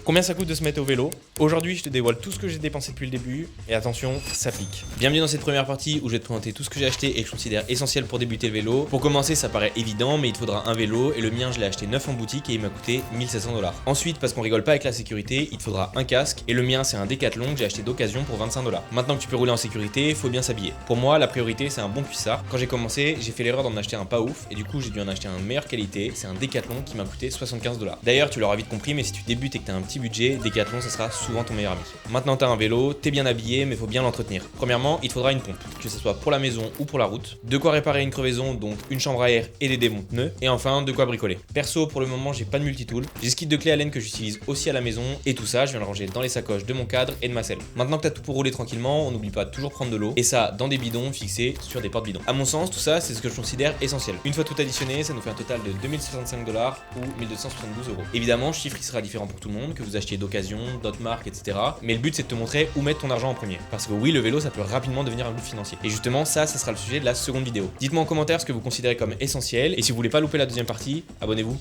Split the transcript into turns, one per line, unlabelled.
Combien ça coûte de se mettre au vélo? Aujourd'hui, je te dévoile tout ce que j'ai dépensé depuis le début, et attention, ça pique. Bienvenue dans cette première partie où je vais te présenter tout ce que j'ai acheté et que je considère essentiel pour débuter le vélo. Pour commencer, ça paraît évident, mais il te faudra un vélo, et le mien, je l'ai acheté neuf en boutique et il m'a coûté 1700 $. Ensuite, parce qu'on rigole pas avec la sécurité, il te faudra un casque, et le mien, c'est un Decathlon que j'ai acheté d'occasion pour 25 $. Maintenant que tu peux rouler en sécurité, faut bien s'habiller. Pour moi, la priorité, c'est un bon cuissard. Quand j'ai commencé, j'ai fait l'erreur d'en acheter un pas ouf, et du coup, j'ai dû en acheter un de meilleure qualité. C'est un Decathlon qui m'a coûté 75 $. D'ailleurs, tu l'auras vite compris, mais si tu débutes et que t'as un petit budget, Decathlon, ça sera souvent ton meilleur ami. Maintenant, t'as un vélo, t'es bien habillé, mais faut bien l'entretenir. Premièrement, il te faudra une pompe, que ce soit pour la maison ou pour la route. De quoi réparer une crevaison, donc une chambre à air et des démonte-pneus. Et enfin, de quoi bricoler. Perso, pour le moment, j'ai pas de multitool. J'ai ce kit de clés Allen que j'utilise aussi à la maison, et tout ça, je viens le ranger dans les sacoches de mon cadre et de ma selle. Maintenant que t'as tout pour rouler tranquillement, on n'oublie pas de toujours prendre de l'eau, et ça dans des bidons fixés sur des porte-bidons. À mon sens, tout ça, c'est ce que je considère essentiel. Une fois tout additionné, ça nous fait un total de 2065 $ ou 1272 €. Évidemment, chiffre qui sera différent pour tout le monde, que vous achetiez d'occasion, d'autres marques, etc. Mais le but, c'est de te montrer où mettre ton argent en premier. Parce que oui, le vélo, ça peut rapidement devenir un gouffre financier. Et justement, ça sera le sujet de la seconde vidéo. Dites-moi en commentaire ce que vous considérez comme essentiel, et si vous voulez pas louper la deuxième partie, abonnez-vous.